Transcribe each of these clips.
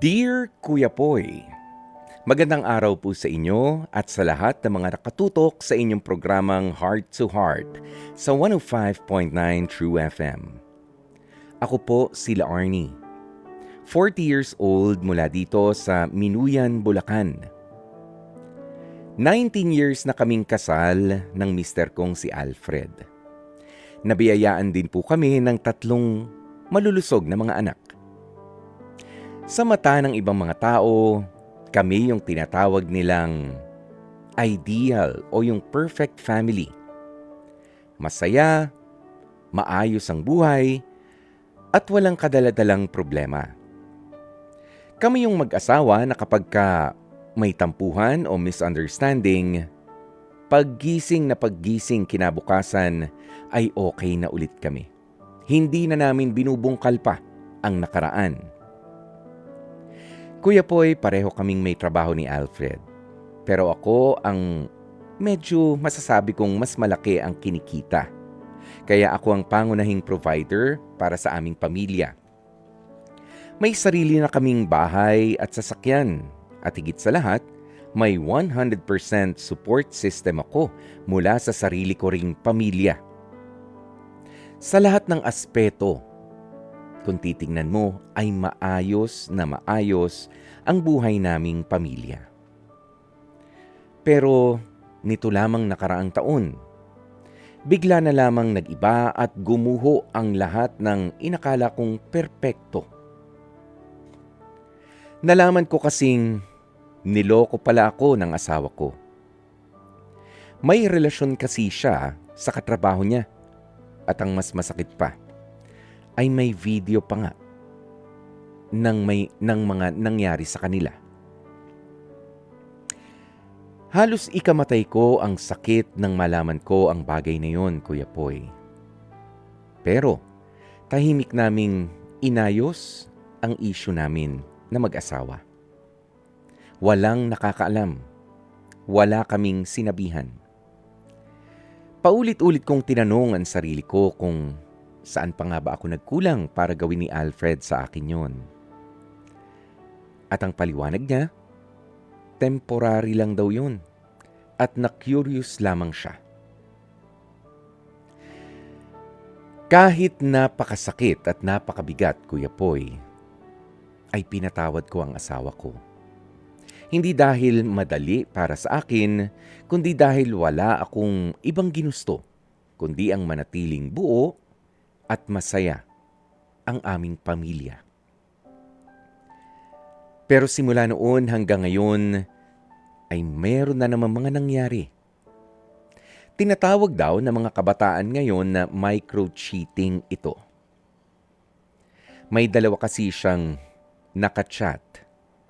Dear Kuya Poy, magandang araw po sa inyo at sa lahat ng mga nakatutok sa inyong programang Heart to Heart sa 105.9 True FM. Ako po sila Arnie, 40 years old mula dito sa Minuyan, Bulacan. 19 years na kaming kasal ng mister kong si Alfred. Nabiyayaan din po kami ng 3 malulusog na mga anak. Sa mata ng ibang mga tao, kami yung tinatawag nilang ideal o yung perfect family. Masaya, maayos ang buhay, at walang kadaladalang problema. Kami yung mag-asawa na kapag may tampuhan o misunderstanding, paggising kinabukasan ay okay na ulit kami. Hindi na namin binubungkal pa ang nakaraan. Kuya Poy, pareho kaming may trabaho ni Alfred. Pero ako ang medyo masasabi kong mas malaki ang kinikita. Kaya ako ang pangunahing provider para sa aming pamilya. May sarili na kaming bahay at sasakyan. At higit sa lahat, may 100% support system ako mula sa sarili ko ring pamilya. Sa lahat ng aspeto, kung titingnan mo, ay maayos na maayos ang buhay naming pamilya. Pero nito lamang nakaraang taon, bigla na lamang nag-iba at gumuho ang lahat ng inakala kong perpekto. Nalaman ko kasing niloko pala ako ng asawa ko. May relasyon kasi siya sa katrabaho niya at ang mas masakit pa, ay may video pa nga ng mga nangyari sa kanila. Halos ikamatay ko ang sakit nang malaman ko ang bagay na yon, Kuya Poy. Pero tahimik naming inayos ang issue namin na mag-asawa. Walang nakakaalam. Wala kaming sinabihan. Paulit-ulit kong tinanong ang sarili ko kung saan pa nga ba ako nagkulang para gawin ni Alfred sa akin yon? At ang paliwanag niya, temporary lang daw yun at na-curious lamang siya. Kahit napakasakit at napakabigat, Kuya Poy, ay pinatawad ko ang asawa ko. Hindi dahil madali para sa akin, kundi dahil wala akong ibang ginusto, kundi ang manatiling buo at masaya ang aming pamilya. Pero simula noon hanggang ngayon ay meron na naman mga nangyari. Tinatawag daw ng mga kabataan ngayon na micro-cheating ito. May 2 kasi siyang nakachat.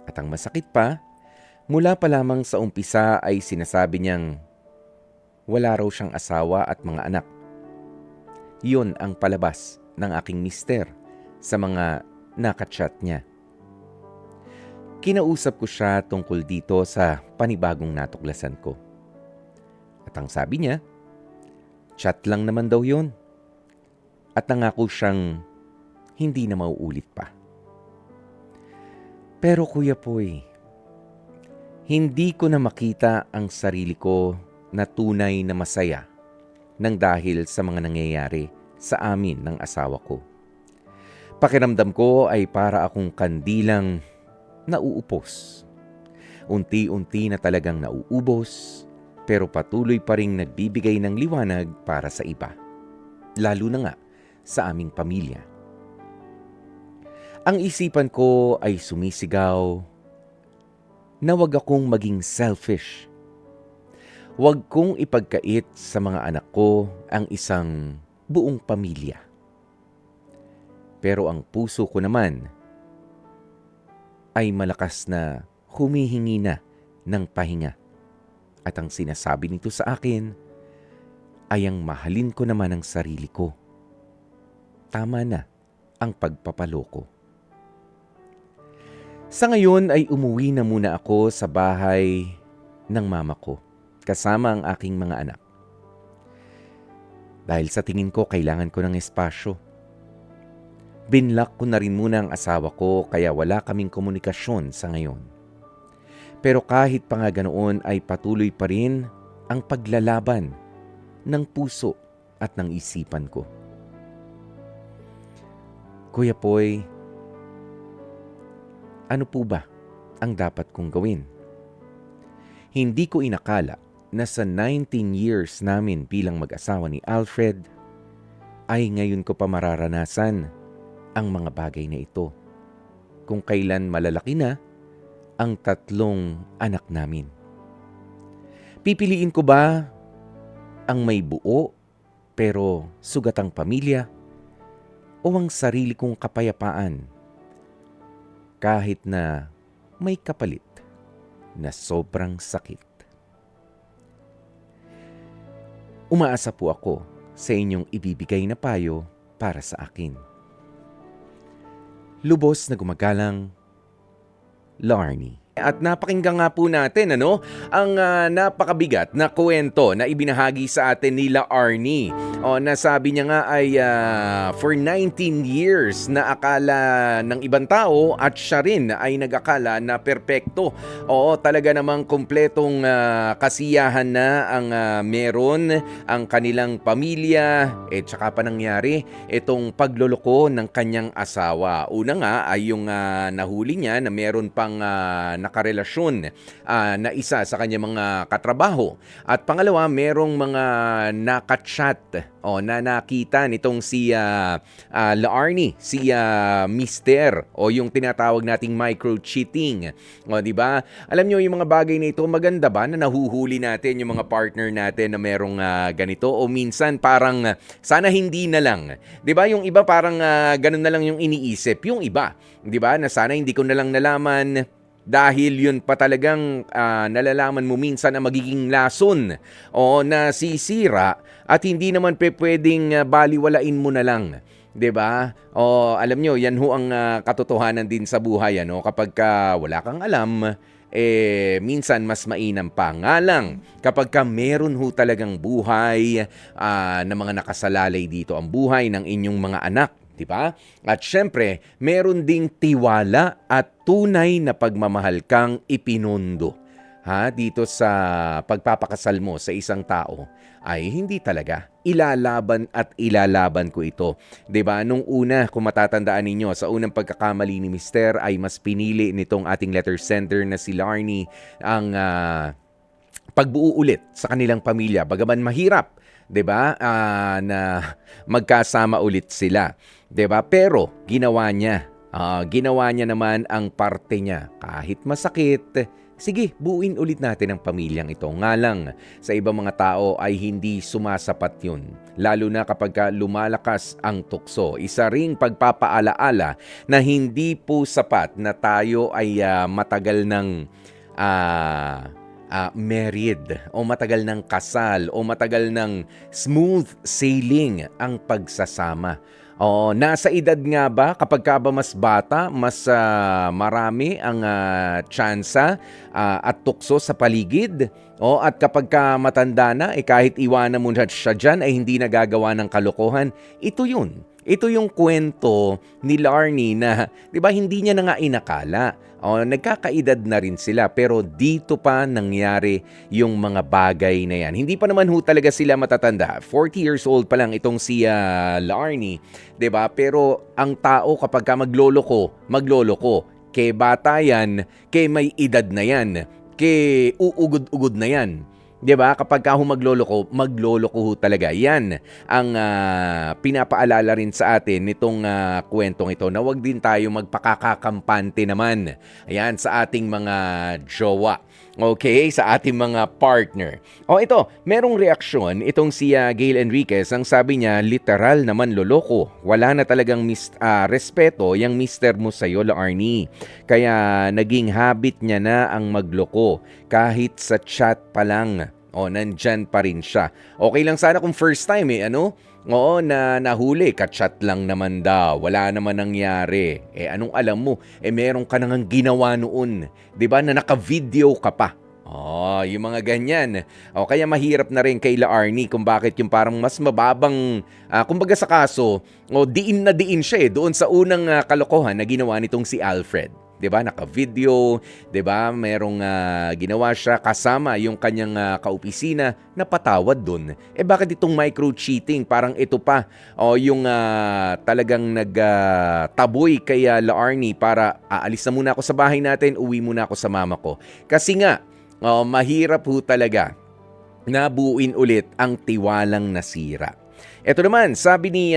At ang masakit pa, mula pa lamang sa umpisa ay sinasabi niyang wala raw siyang asawa at mga anak. Yun ang palabas ng aking mister sa mga nakachat niya. Kinausap ko siya tungkol dito sa panibagong natuklasan ko. At ang sabi niya, chat lang naman daw yun. At nangako siyang hindi na mauulit pa. Pero Kuya Poy, hindi ko na makita ang sarili ko na tunay na masaya nang dahil sa mga nangyayari sa amin ng asawa ko. Pakiramdam ko ay para akong kandilang nauupos. Unti-unti na talagang nauubos, pero patuloy pa ring nagbibigay ng liwanag para sa iba. Lalo na nga sa aming pamilya. Ang isipan ko ay sumisigaw na wag akong maging selfish. Wag kong ipagkait sa mga anak ko ang isang buong pamilya. Pero ang puso ko naman ay malakas na humihingi na ng pahinga. At ang sinasabi nito sa akin ay ang mahalin ko naman ang sarili ko. Tama na ang pagpapaloko. Sa ngayon ay umuwi na muna ako sa bahay ng mama ko kasama ang aking mga anak. Dahil sa tingin ko kailangan ko ng espasyo. Binlock ko na rin muna ang asawa ko kaya wala kaming komunikasyon sa ngayon. Pero kahit pa nga ganoon ay patuloy pa rin ang paglalaban ng puso at ng isipan ko. Kuya Poy, ano po ba ang dapat kong gawin? Hindi ko inakala na sa 19 years namin bilang mag-asawa ni Alfred, ay ngayon ko pa mararanasan ang mga bagay na ito. Kung kailan malalaki na ang 3 anak namin. Pipiliin ko ba ang may buo pero sugatang pamilya o ang sarili kong kapayapaan kahit na may kapalit na sobrang sakit? Umaasa po ako sa inyong ibibigay na payo para sa akin. Lubos na gumagalang, Larnie. At napakinggan nga po natin ang napakabigat na kwento na ibinahagi sa atin nila Arnie. Nasabi niya nga ay for 19 years na akala ng ibang tao at siya rin ay nag-akala na perpekto. Talaga namang kumpletong kasiyahan na ang meron ang kanilang pamilya. Tsaka pa nangyari itong pagloloko ng kanyang asawa. Una nga ay yung nahuli niya na meron pang nakarelasyon na isa sa kanyang mga katrabaho. At pangalawa, merong mga nakachat na nakita nitong si Larnie, si Mister o yung tinatawag nating micro-cheating. Di ba? Alam nyo, yung mga bagay na ito, maganda ba na nahuhuli natin yung mga partner natin na merong ganito? O minsan parang sana hindi na lang. Di ba? Yung iba parang ganun na lang yung iniisip. Yung iba, di ba? Na sana hindi ko na lang nalaman. Dahil yun pa talagang nalalaman mo minsan na magiging lason o nasisira at hindi naman pwedeng baliwalain mo na lang. 'Di ba? Alam nyo, yan ho ang katotohanan din sa buhay. Kapag wala kang alam, minsan mas mainam pa. Nga lang, kapag meron ho talagang buhay na mga nakasalalay dito, ang buhay ng inyong mga anak, diba? At syempre, meron ding tiwala at tunay na pagmamahal kang ipinundo. Dito sa pagpapakasal mo sa isang tao, ay hindi talaga. Ilalaban ko ito. Diba? Nung una, kung matatandaan ninyo, sa unang pagkakamali ni Mister ay mas pinili nitong ating letter sender na si Larnie ang pagbuo ulit sa kanilang pamilya. Bagaman mahirap, 'di ba? Na magkasama ulit sila, 'di ba? Pero ginawa niya. Ginawa niya naman ang parte niya. Kahit masakit, sige, buuin ulit natin ang pamilyang ito. Nga lang, sa ibang mga tao ay hindi sumasapat yun. Lalo na kapag lumalakas ang tukso. Isa ring pagpapaalaala na hindi po sapat na tayo ay matagal ng married o matagal ng kasal o matagal ng smooth sailing ang pagsasama. Nasa edad nga ba, kapag ka ba mas bata, mas marami ang tsansa at tukso sa paligid? At kapag ka matanda na, kahit iwanan mo na siya dyan, ay hindi nagagawa ng kalokohan. Ito yun. Ito yung kwento ni Larnie na, di ba, hindi niya na nga inakala. Nagkakaedad na rin sila pero dito pa nangyari yung mga bagay na yan. Hindi pa naman ho talaga sila matatanda. 40 years old pa lang itong si Larnie, 'di ba? Pero ang tao kapag ka magloloko. Kay bata yan, kay may edad na yan, kay uugod-ugod na yan. 'Di ba? Kapag ka magloloko ho talaga. Yan ang pinapaalala rin sa atin nitong kwentong ito na wag din tayo magpakakakampante naman. Ayan, sa ating mga jowa. Okay, sa ating mga partner. Ito, merong reaksyon itong si Gail Enriquez. Ang sabi niya, literal naman loloko. Wala na talagang respeto yung mister mo sa'yo, Larnie. Kaya naging habit niya na ang magloko. Kahit sa chat pa lang. Nandyan pa rin siya. Okay lang sana kung first time na nahuli, ka-chat lang naman daw. Wala naman nangyari. Anong alam mo? Meron ka nang ginawa noon. 'Di ba? Na naka-video ka pa. Yung mga ganyan. O kaya mahirap na rin kay La Arnie kung bakit yung parang mas mababang, kumbaga sa kaso, o diin na diin siya doon sa unang kalokohan na ginawa nitong si Alfred. 'Di ba? Naka-video, 'di ba? Merong ginawa siya kasama yung kanyang kaopisina na patawad doon. Bakit itong micro-cheating? Parang ito pa yung talagang nagtaboy kay La Arnie para aalis na muna ako sa bahay natin, uwi muna ako sa mama ko. Kasi nga mahirap po talaga na buuin ulit ang tiwalang nasira. Ito naman, sabi ni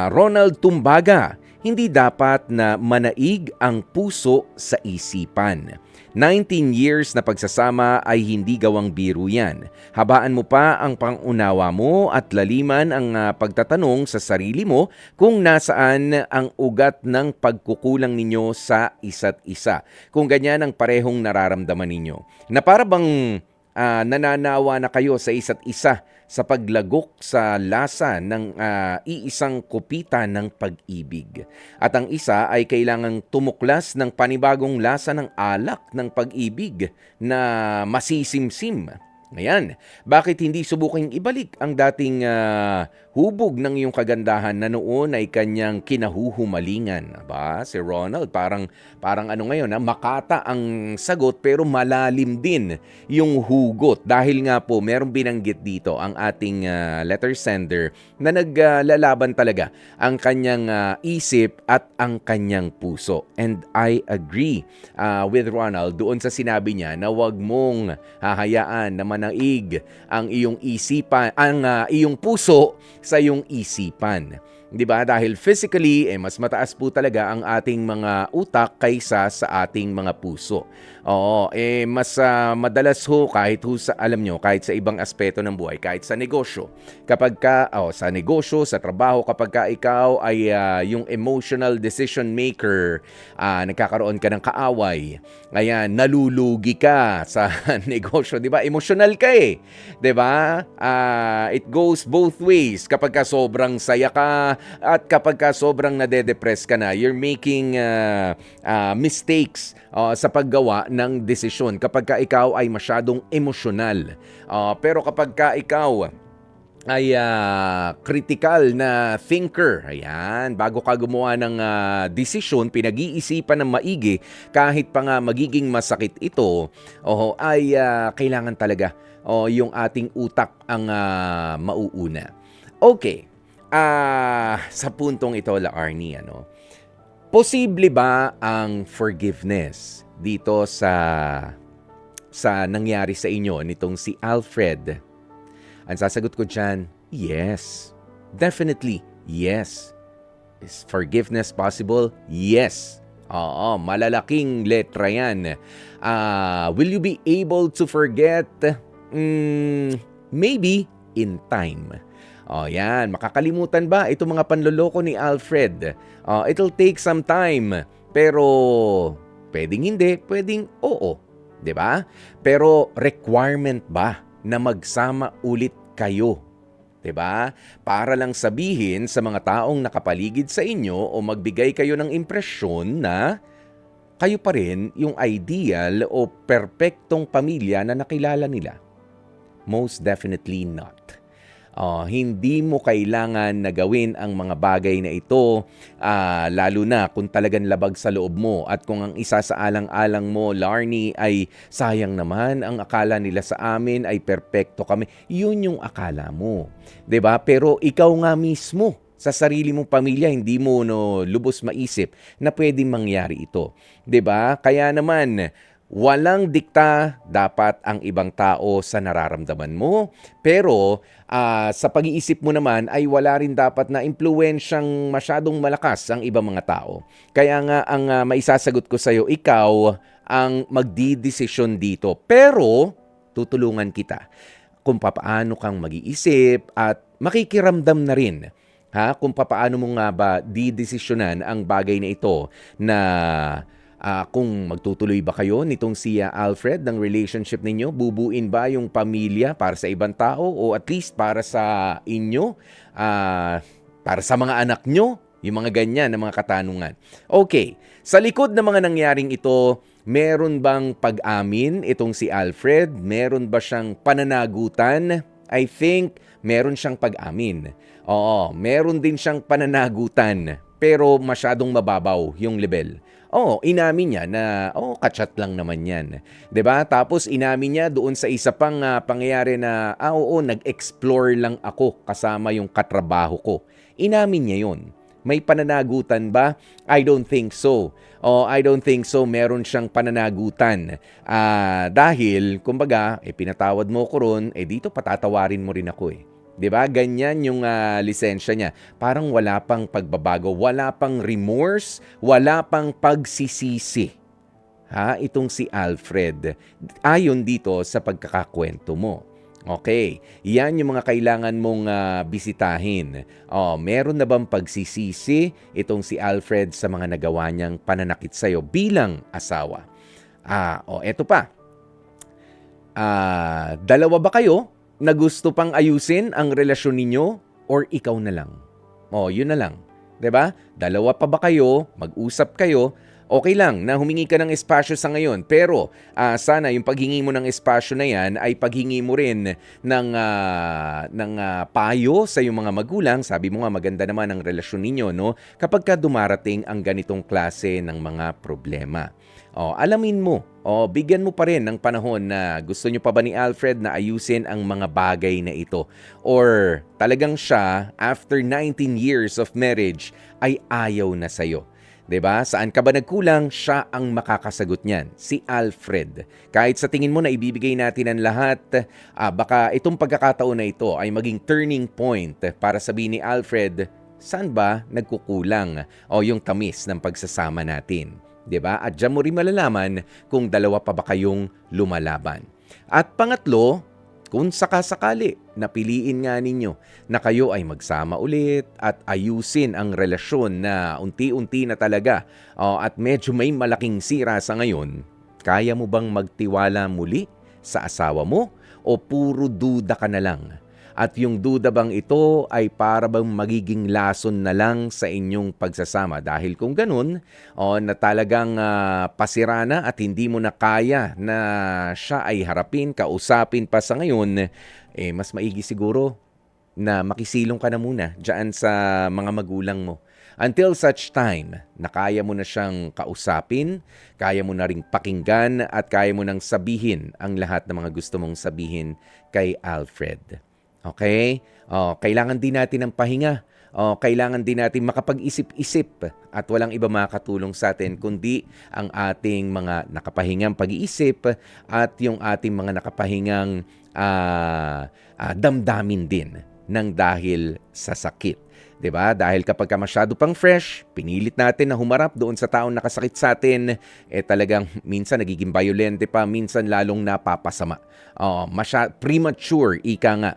Ronald Tumbaga, hindi dapat na manaig ang puso sa isipan. 19 years na pagsasama ay hindi gawang biro yan. Habaan mo pa ang pangunawa mo at laliman ang pagtatanong sa sarili mo kung nasaan ang ugat ng pagkukulang ninyo sa isa't isa. Kung ganyan ang parehong nararamdaman ninyo. Na para bang nananawa na kayo sa isa't isa sa paglagok sa lasa ng iisang kupita ng pag-ibig. At ang isa ay kailangang tumuklas ng panibagong lasa ng alak ng pag-ibig na masisimsim. Ayan, bakit hindi subuking ibalik ang dating hubog ng iyong kagandahan na noon ay kanyang kinahuhumalingan? Aba, si Ronald parang ano ngayon, makata ang sagot pero malalim din yung hugot. Dahil nga po, merong binanggit dito ang ating letter sender na naglalaban talaga ang kanyang isip at ang kanyang puso. And I agree with Ronald doon sa sinabi niya na wag mong hahayaan na manaig ang iyong isipan, ang iyong puso sa iyong isipan. 'Di ba? Dahil physically mas mataas po talaga ang ating mga utak kaysa sa ating mga puso. Mas madalas kahit alam nyo, kahit sa ibang aspeto ng buhay, kahit sa negosyo. Kapag sa negosyo, sa trabaho, kapag ikaw ay yung emotional decision maker, nagkakaroon ka ng kaaway, ayan, nalulugi ka sa negosyo, 'di ba? Emotional ka 'di ba? It goes both ways. Kapag sobrang saya ka at kapag sobrang nade-depress ka na, you're making mistakes sa paggawa ng desisyon kapag ikaw ay masyadong emosyonal. Pero kapag ikaw ay critical na thinker, ayan, bago ka gumawa ng desisyon, pinag-iisipan ng maigi, kahit pa nga magiging masakit ito, ay kailangan talaga yung ating utak ang mauuna. Okay, sa puntong ito, La Arnie, posible ba ang forgiveness dito sa nangyari sa inyo nitong si Alfred? Ang sasagot ko dyan, yes. Definitely, yes. Is forgiveness possible? Yes. Malalaking letra yan. Will you be able to forget? Maybe in time. Yan. Makakalimutan ba itong mga panloloko ni Alfred? It'll take some time. Pero, pwedeng hindi, pwedeng oo. 'Di ba? Pero, requirement ba na magsama ulit kayo? 'Di ba? Para lang sabihin sa mga taong nakapaligid sa inyo o magbigay kayo ng impresyon na kayo pa rin yung ideal o perpektong pamilya na nakilala nila. Most definitely not. Hindi mo kailangan na gawin ang mga bagay na ito, lalo na kung talagang labag sa loob mo at kung ang isa sa alang-alang mo, Larnie, ay sayang naman, ang akala nila sa amin ay perpekto kami. Yun yung akala mo. 'Di ba? Pero ikaw nga mismo, sa sarili mong pamilya, hindi mo lubos maisip na pwedeng mangyari ito. 'Di ba? Kaya naman, walang dikta dapat ang ibang tao sa nararamdaman mo. Pero sa pag-iisip mo naman ay wala rin dapat na impluwensyang masyadong malakas ang ibang mga tao. Kaya nga ang maisasagot ko sa iyo, ikaw ang magdidesisyon dito. Pero tutulungan kita kung papaano kang mag-iisip at makikiramdam na rin kung papaano mo nga ba didesisyonan ang bagay na ito na kung magtutuloy ba kayo nitong si Alfred ng relationship ninyo, bubuin ba yung pamilya para sa ibang tao o at least para sa inyo, para sa mga anak nyo, Yung mga ganyan na mga katanungan. Okay, sa likod ng mga nangyaring ito, meron bang pag-amin itong si Alfred? Meron ba siyang pananagutan? I think meron siyang pag-amin. Oo, meron din siyang pananagutan, pero masyadong mababaw yung level. Oo, inamin niya na, kachat lang naman yan. 'Di ba? Tapos inamin niya doon sa isa pang pangyayari na, nag-explore lang ako kasama yung katrabaho ko. Inamin niya yun. May pananagutan ba? I don't think so. I don't think so. Meron siyang pananagutan. Dahil, kumbaga, pinatawad mo ko ron, dito patatawarin mo rin ako eh. 'Di ba? Ganyan yung lisensya niya. Parang wala pang pagbabago, wala pang remorse, wala pang pagsisisi. Itong si Alfred. Ayon dito sa pagkakakwento mo. Okay, yan yung mga kailangan mong bisitahin. Meron na bang pagsisisi itong si Alfred sa mga nagawa niyang pananakit sa'yo bilang asawa? Eto pa. Dalawa ba kayo na gusto pang ayusin ang relasyon ninyo or ikaw na lang? Yun na lang. 'Di ba? Dalawa pa ba kayo? Mag-usap kayo. Okay lang na humingi ka ng espasyo sa ngayon, pero sana yung paghingi mo ng espasyo na yan ay paghingi mo rin ng payo sa iyong mga magulang. Sabi mo nga maganda naman ang relasyon ninyo, no? Kapag ka dumarating ang ganitong klase ng mga problema. Alamin mo, bigyan mo pa rin ng panahon na gusto nyo pa ba ni Alfred na ayusin ang mga bagay na ito? Or talagang siya, after 19 years of marriage, ay ayaw na sa'yo? 'Di ba? Saan ka ba nagkulang? Siya ang makakasagot niyan, si Alfred. Kahit sa tingin mo na ibibigay natin ang lahat, baka itong pagkakataon na ito ay maging turning point para sabihin ni Alfred, saan ba nagkukulang yung tamis ng pagsasama natin? 'Di ba? At diyan mo rin malalaman kung dalawa pa ba kayong lumalaban. At pangatlo, kung sakasakali, napiliin nga ninyo na kayo ay magsama ulit at ayusin ang relasyon na unti-unti na talaga at medyo may malaking sira sa ngayon, kaya mo bang magtiwala muli sa asawa mo o puro duda ka na lang? At yung duda bang ito ay para bang magiging lason na lang sa inyong pagsasama? Dahil kung ganun, na talagang pasira na at hindi mo na kaya na siya ay harapin, kausapin pa sa ngayon, mas maigi siguro na makisilong ka na muna dyan sa mga magulang mo. Until such time na kaya mo na siyang kausapin, kaya mo na ring pakinggan at kaya mo nang sabihin ang lahat ng mga gusto mong sabihin kay Alfred. Okay? Kailangan din natin ng pahinga. Kailangan din natin makapag-isip-isip at walang iba makakatulong sa atin kundi ang ating mga nakapahingang pag-iisip at yung ating mga nakapahingang damdamin din ng dahil sa sakit. 'Di ba? Dahil kapag ka masyado pang fresh, pinilit natin na humarap doon sa taong nakasakit sa atin, talagang minsan nagiging violente pa, minsan lalong napapasama. Premature, ika nga,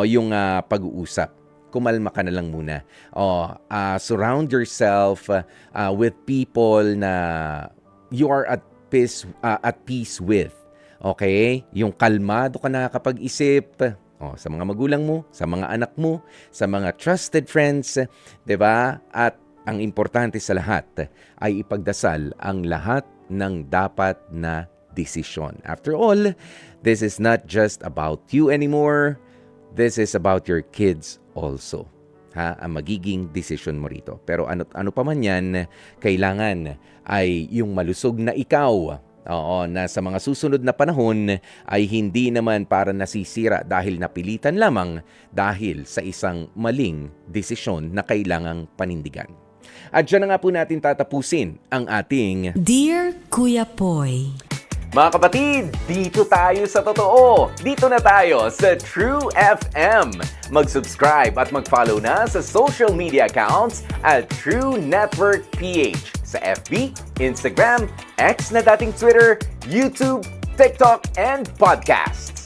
yung pag-uusap. Kumalma ka na lang muna. Surround yourself with people na you are at peace with. Okay? Yung kalmado ka na kapag isip, sa mga magulang mo, sa mga anak mo, sa mga trusted friends, 'di ba? At ang importante sa lahat ay ipagdasal ang lahat ng dapat na desisyon. After all, this is not just about you anymore. This is about your kids also. Ang magiging desisyon mo rito. Pero ano pa man 'yan, kailangan ay yung malusog na ikaw. Na sa mga susunod na panahon ay hindi naman para nasisira dahil napilitan lamang dahil sa isang maling desisyon na kailangang panindigan. At dyan na nga po natin tatapusin ang ating Dear Kuya Poy. Mga kapatid, dito tayo sa totoo. Dito na tayo sa True FM. Mag-subscribe at mag-follow na sa social media accounts at True Network PH sa FB, Instagram, X na dating Twitter, YouTube, TikTok, and podcast.